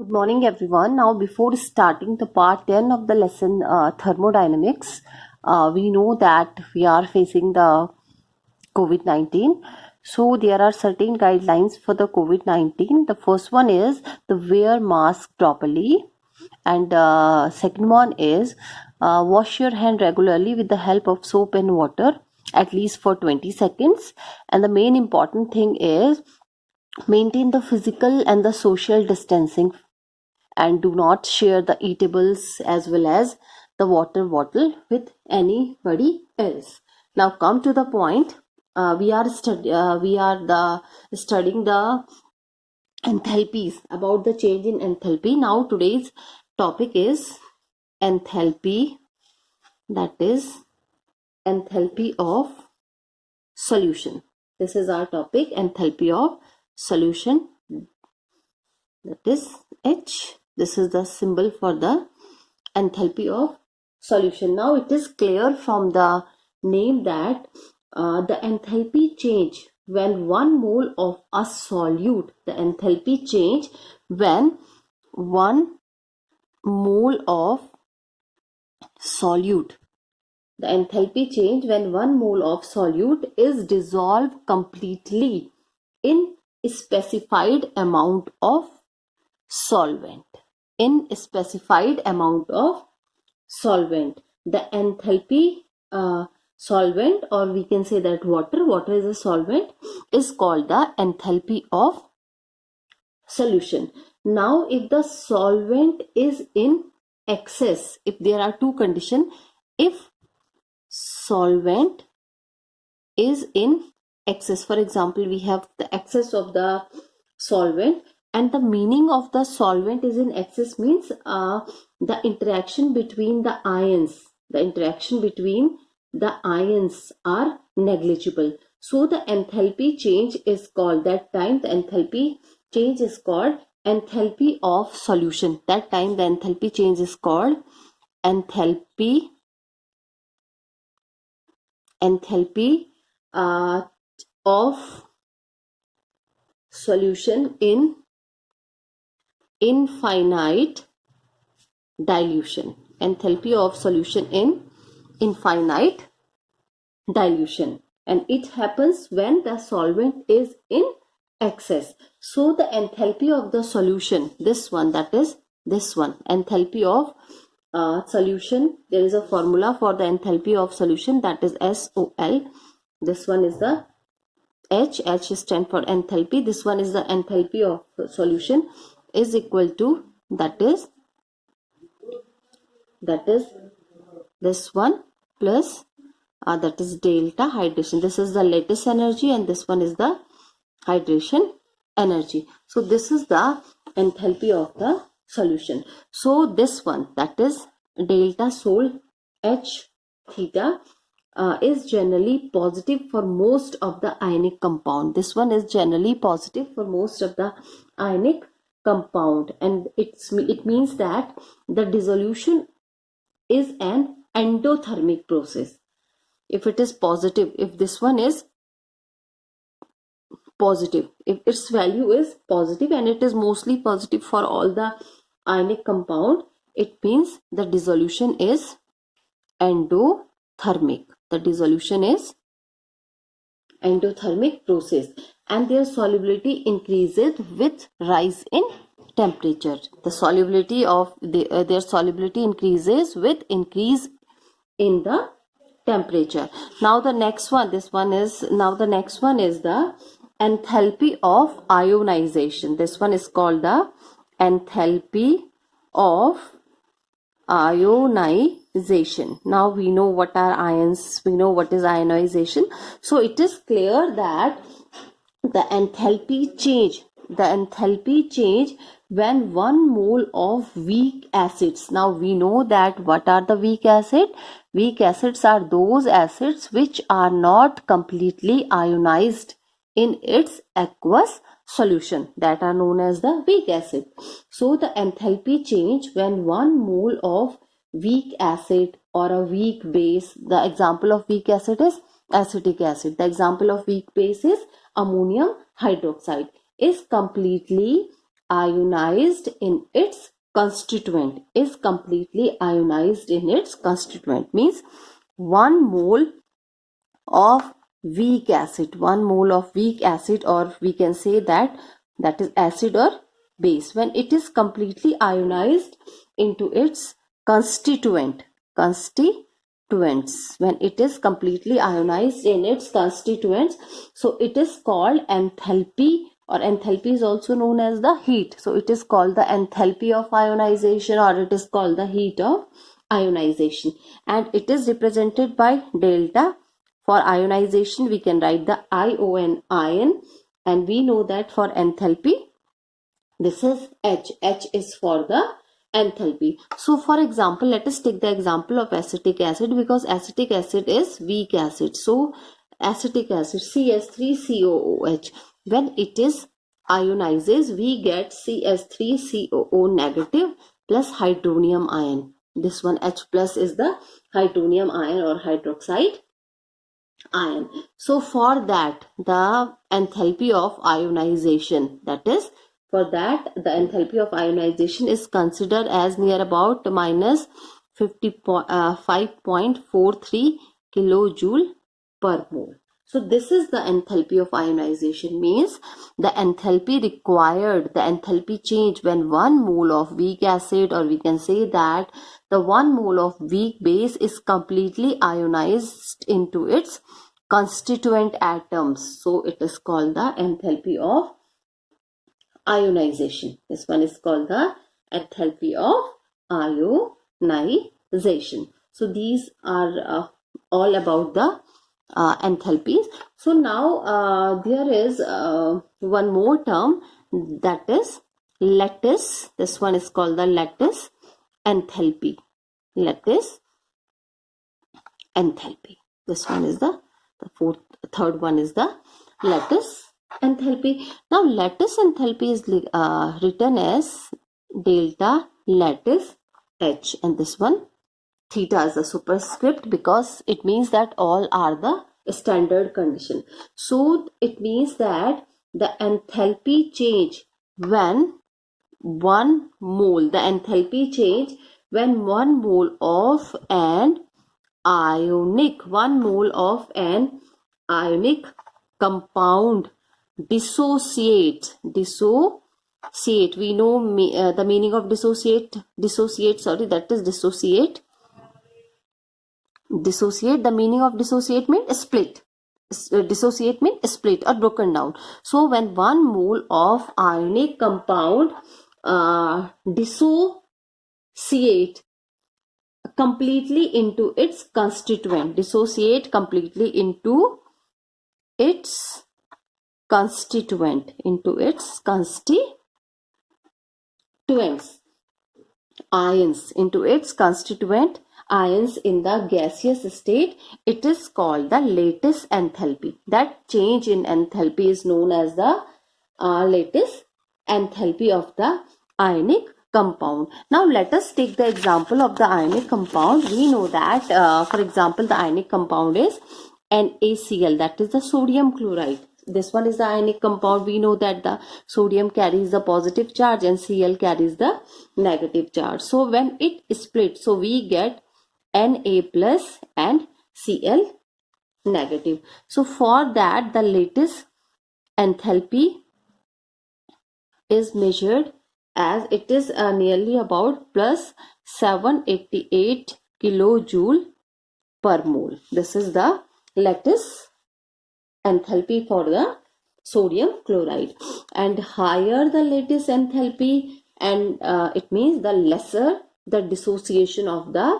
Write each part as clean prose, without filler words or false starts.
Good morning, everyone. Now, before starting the part 10 of the lesson thermodynamics, we know that we are facing the COVID-19. So, there are certain guidelines for the COVID-19. The first one is the wear mask properly, and second one is wash your hand regularly with the help of soap and water at least for 20 seconds. And the main important thing is maintain the physical and the social distancing, and do not share the eatables as well as the water bottle with anybody else. Now come to the point. We are studying the enthalpies, about the change in enthalpy. Now today's topic is enthalpy, that is enthalpy of solution. This is our topic, enthalpy of solution, that is H. This is the symbol for the enthalpy of solution. Now it is clear from the name that the enthalpy change when 1 mole of a solute, the enthalpy change when 1 mole of solute, the enthalpy change when 1 mole of solute is dissolved completely in a specified amount of solvent. In a specified amount of solvent, the enthalpy solvent, or we can say that water is a solvent, is called the enthalpy of solution. Now if the solvent is in excess, if there are two conditions, if solvent is in excess, for example we have the excess of the solvent, and the meaning of the solvent is in excess means the interaction between the ions, are negligible. So the enthalpy change is called, that time the enthalpy change is called enthalpy of solution. That time the enthalpy change is called enthalpy of solution in infinite dilution. Enthalpy of solution in infinite dilution, and it happens when the solvent is in excess. So the enthalpy of the solution, this one, that is this one, enthalpy of solution, there is a formula for the enthalpy of solution, that is SOL. This one is the H stands for enthalpy. This one is the enthalpy of solution, is equal to, that is this one plus that is delta hydration. This is the lattice energy and this one is the hydration energy. So this is the enthalpy of the solution. So this one, that is delta sol H theta, is generally positive for most of the ionic compound. This one is generally positive for most of the ionic compound, and it means that the dissolution is an endothermic process. If it is positive, if this one is positive, if its value is positive, and it is mostly positive for all the ionic compound, it means the dissolution is endothermic. The dissolution is endothermic process, and their solubility increases with rise in temperature. The solubility of their solubility increases with increase in the temperature. Now the next one, the enthalpy of ionization. This one is called the enthalpy of ionization. Now we know what are ions, we know what is ionization. So it is clear that the enthalpy change when 1 mole of weak acids. Now we know that what are the weak acid? Weak acids are those acids which are not completely ionized in its aqueous solution, that are known as the weak acid. So the enthalpy change when 1 mole of weak acid or a weak base, the example of weak acid is acetic acid, the example of weak base is ammonium hydroxide, is completely ionized in its constituent, is completely ionized in its constituent, means 1 mole of weak acid, 1 mole of weak acid, or we can say that is acid or base, when it is completely ionized into its constituents, when it is completely ionized in its constituents, so it is called enthalpy, or enthalpy is also known as the heat. So it is called the enthalpy of ionization, or it is called the heat of ionization, and it is represented by delta. For ionization we can write the ion, ion, and we know that for enthalpy this is H. H is for the enthalpy. So for example, let us take the example of acetic acid, because acetic acid is weak acid. So acetic acid CH3COOH, when it is ionizes, we get CH3COO negative plus hydronium ion. This one H plus is the hydronium ion or hydroxide ion. So for that, the enthalpy of ionization, that is, for that the enthalpy of ionization is considered as near about minus 5.43 kilojoule per mole. So this is the enthalpy of ionization, means the enthalpy required, the enthalpy change when 1 mole of weak acid, or we can say that the 1 mole of weak base is completely ionized into its constituent atoms. So it is called the enthalpy of ionization. This one is called the enthalpy of ionization. So these are all about the enthalpies. So now there is one more term, that is lattice. This one is called the lattice enthalpy. Lattice enthalpy. This one is the third one is the lattice enthalpy. Now lattice enthalpy is written as delta lattice H, and this one theta is the superscript, because it means that all are the standard condition. So it means that the enthalpy change when 1 mole, the enthalpy change when 1 mole of an ionic, 1 mole of an ionic compound dissociate. We know the meaning of dissociate, that is dissociate. The meaning of dissociate means split. Dissociate means split or broken down. So when 1 mole of ionic compound dissociate completely into its constituent, dissociate completely into its constituents, ions, into its constituent ions in the gaseous state, it is called the lattice enthalpy. That change in enthalpy is known as the lattice enthalpy of the ionic compound. Now let us take the example of the ionic compound. We know that for example the ionic compound is NaCl, that is the sodium chloride. This one is the ionic compound. We know that the sodium carries the positive charge and Cl carries the negative charge. So when it splits, so we get Na plus and Cl negative. So for that the lattice enthalpy is measured as it is nearly about plus 788 kilojoule per mole. This is the lattice enthalpy for the sodium chloride, and higher the lattice enthalpy, and it means the lesser the dissociation of the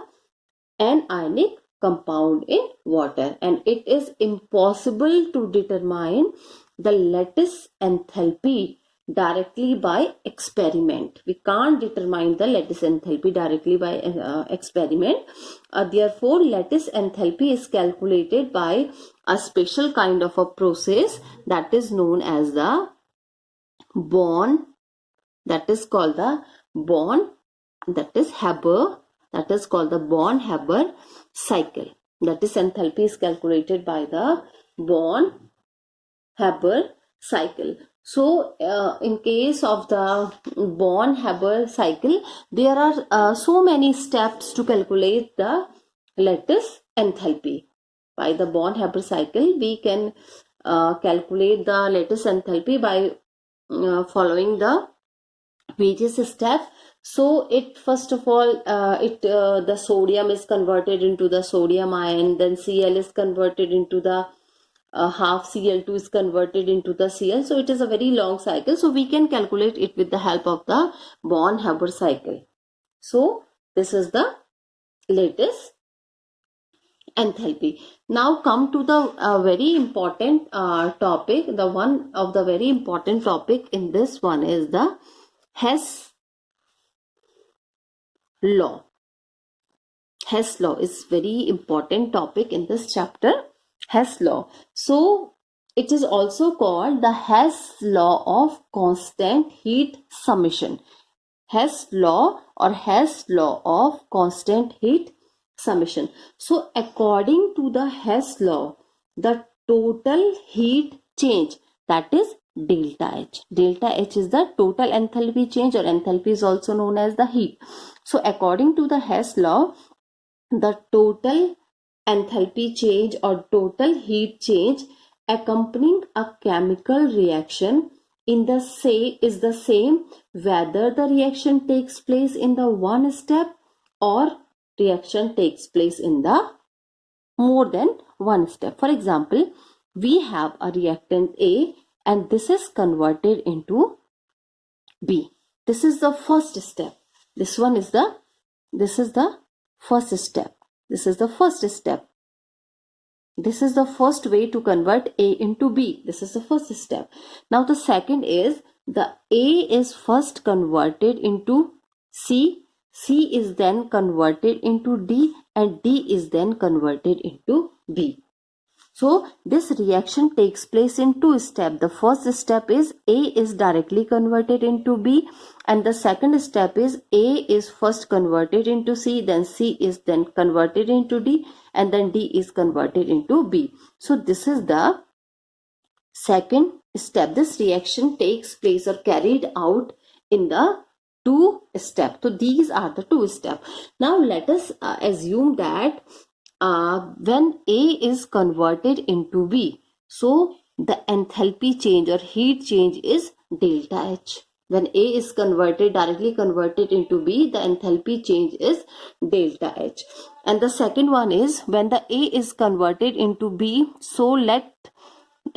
anionic compound in water, and it is impossible to determine the lattice enthalpy directly by experiment. We can't determine the lattice enthalpy directly by experiment. Therefore, lattice enthalpy is calculated by a special kind of a process that is known as the Born, that is called the Born, that is Haber, that is called the Born-Haber cycle. That is enthalpy is calculated by the Born-Haber cycle. So, in case of the Born-Haber cycle, there are so many steps to calculate the lattice enthalpy. By the Born-Haber cycle, we can calculate the lattice enthalpy by following the various steps. So, it first of all, the sodium is converted into the sodium ion, then Cl is converted into the half Cl2 is converted into the Cl. So it is a very long cycle. So we can calculate it with the help of the Born-Haber cycle. So this is the lattice enthalpy. Now come to the very important topic. The one of the very important topic in this one is the Hess law. Hess law is very important topic in this chapter. Hess law. So it is also called the Hess law of constant heat summation. Hess law or Hess law of constant heat summation. So according to the Hess law, the total heat change, that is delta H. Delta H is the total enthalpy change, or enthalpy is also known as the heat. So according to the Hess law, the total enthalpy change or total heat change accompanying a chemical reaction is the same whether the reaction takes place in the one step or reaction takes place in the more than one step. For example, we have a reactant A and this is converted into B. This is the first step. This is the first step. This is the first step. This is the first way to convert A into B. This is the first step. Now the second is the A is first converted into C. C is then converted into D and D is then converted into B. So this reaction takes place in two steps. The first step is A is directly converted into B, and the second step is A is first converted into C, then C is then converted into D, and then D is converted into B. So this is the second step. This reaction takes place or carried out in the two steps. So these are the two steps. Now let us assume that when A is converted into B, so the enthalpy change or heat change is delta H. When A is directly converted into B, the enthalpy change is delta H. And the second one is when the A is converted into B, so let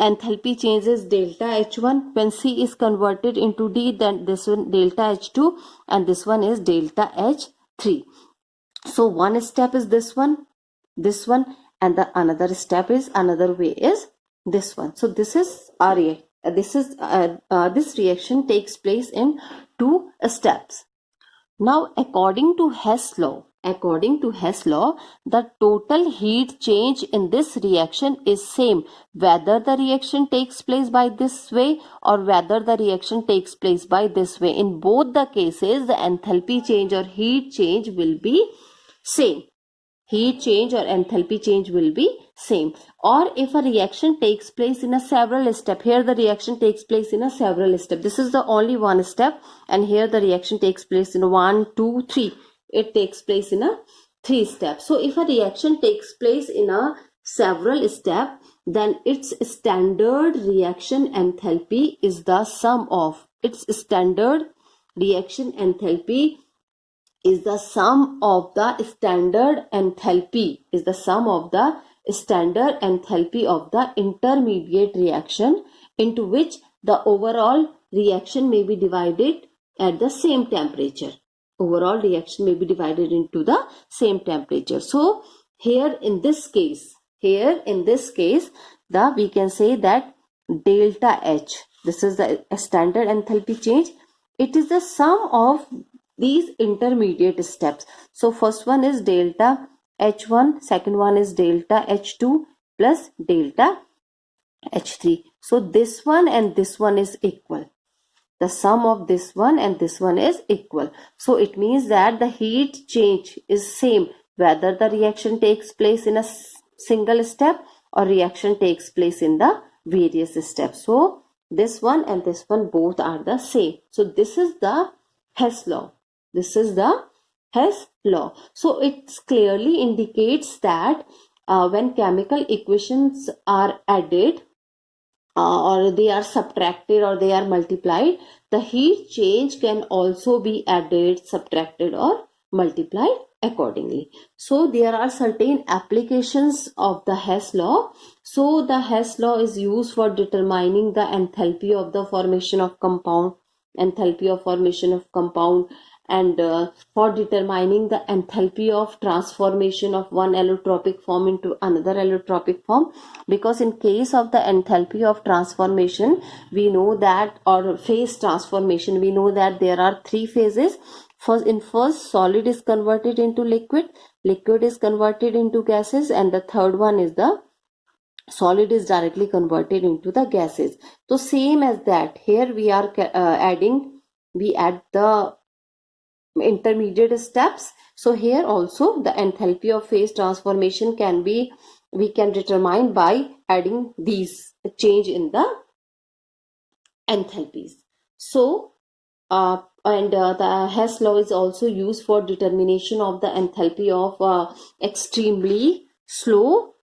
enthalpy change is delta H1. When C is converted into D, then this one delta H2 and this one is delta H3. So one step is this one, and the another step is another way is this one. So this is this reaction takes place in two steps. Now according to Hess law, the total heat change in this reaction is same whether the reaction takes place by this way or whether the reaction takes place by this way. In both the cases, the enthalpy change or heat change will be same. Heat change or enthalpy change will be same. Or if a reaction takes place in a several step, here the reaction takes place in a several step. This is the only one step, and here the reaction takes place in 1, 2, 3. It takes place in a 3 steps. So if a reaction takes place in a several step, then its standard reaction enthalpy is the sum of its standard reaction enthalpy is the sum of the standard enthalpy of the intermediate reaction into which the overall reaction may be divided at the same temperature. Overall reaction may be divided into the same temperature. So here in this case, we can say that delta H, this is the standard enthalpy change. It is the sum of these intermediate steps. So first one is delta H1, second one is delta H2 plus delta H3. So this one and this one is equal. The sum of this one and this one is equal. So it means that the heat change is same whether the reaction takes place in a single step or reaction takes place in the various steps. So This one and this one both are the same. So this is the Hess law. This is the Hess law. So it clearly indicates that when chemical equations are added or they are subtracted or they are multiplied, the heat change can also be added, subtracted or multiplied accordingly. So there are certain applications of the Hess law. So the Hess law is used for determining the enthalpy of the formation of compound, and for determining the enthalpy of transformation of one allotropic form into another allotropic form. Because in case of the enthalpy of transformation, we know that, or phase transformation, we know that there are three phases. First, solid is converted into liquid is converted into gases, and the third one is the solid is directly converted into the gases. So same as that, here we are we add the intermediate steps. So here also the enthalpy of phase transformation we can determine by adding these change in the enthalpies. So the Hess law is also used for determination of the enthalpy of extremely slow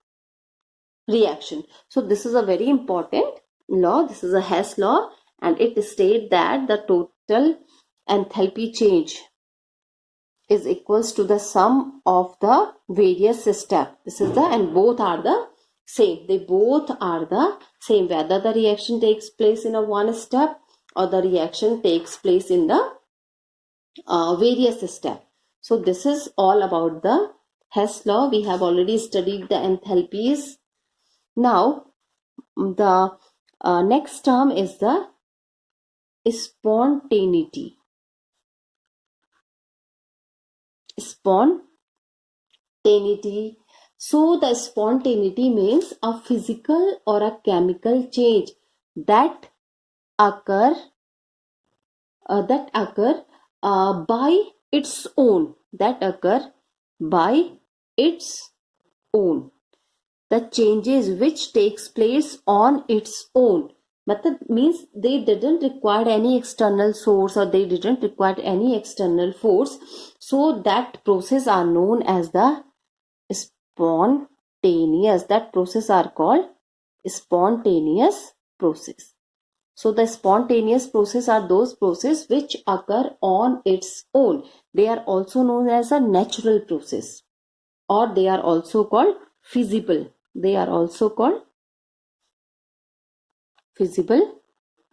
reaction. So this is a very important law. This is a Hess law, and it states that the total enthalpy change is equals to the sum of the various steps. This is and both are the same. They both are the same, whether the reaction takes place in a one step or the reaction takes place in the various steps. So this is all about the Hess law. We have already studied the enthalpies. Now the next term is the spontaneity. Spontaneity. So the spontaneity means a physical or a chemical change that occur by its own. The changes which takes place on its own. Matlab means they didn't require any external source or they didn't require any external force. So that process are known as the spontaneous. That process are called spontaneous process. So the spontaneous process are those processes which occur on its own. They are also known as a natural process, or they are also called feasible. They are also called feasible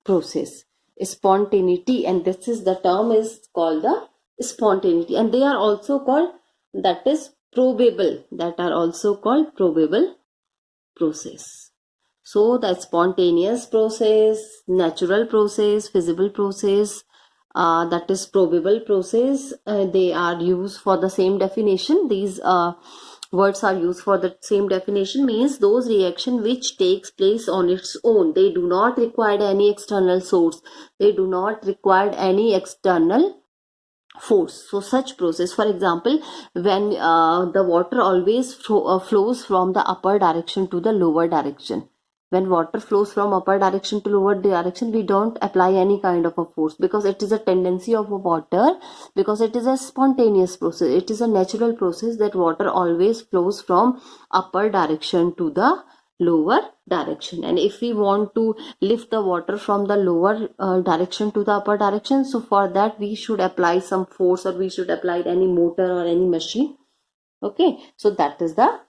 process. Spontaneity, and this is the term is called the spontaneity, and they are also called that is probable. That are also called probable process. So the spontaneous process, natural process, feasible process, that is probable process, they are used for the same definition. These words are used for the same definition, means those reaction which takes place on its own. They do not require any external source. They do not require any external force. So such process, for example, when the water always flows from the upper direction to the lower direction. When water flows from upper direction to lower direction, we don't apply any kind of a force, because it is a tendency of a water, because it is a spontaneous process. It is a natural process that water always flows from upper direction to the lower direction. And if we want to lift the water from the lower direction to the upper direction, so for that we should apply some force, or we should apply any motor or any machine. Okay, so that is the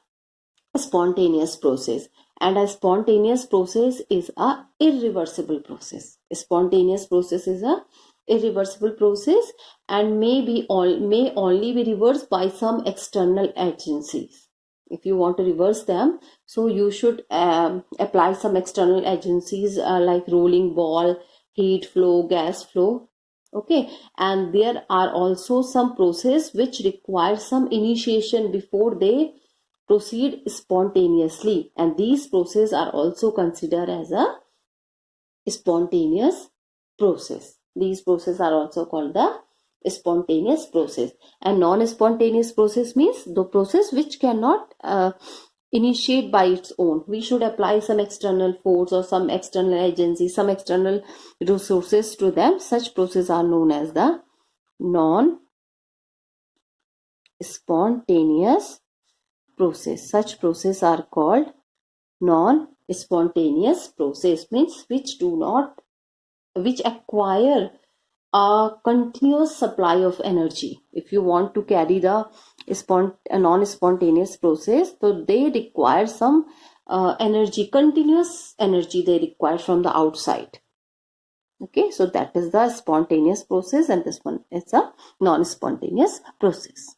spontaneous process. And a spontaneous process is a irreversible process. A spontaneous process is a irreversible process and may only be reversed by some external agencies. If you want to reverse them, so you should apply some external agencies like rolling ball, heat flow, gas flow. Okay, and there are also some process which require some initiation before they proceed spontaneously, and these processes are also considered as a spontaneous process. These processes are also called the spontaneous process. And non-spontaneous process means the process which cannot initiate by its own. We should apply some external force or some external agency, some external resources to them. Such processes are known as the non-spontaneous process. Such processes are called non-spontaneous process, means which acquire a continuous supply of energy. If you want to carry a non-spontaneous process, so they require some energy, continuous energy they require from the outside. Okay, so that is the spontaneous process, and this one is a non-spontaneous process.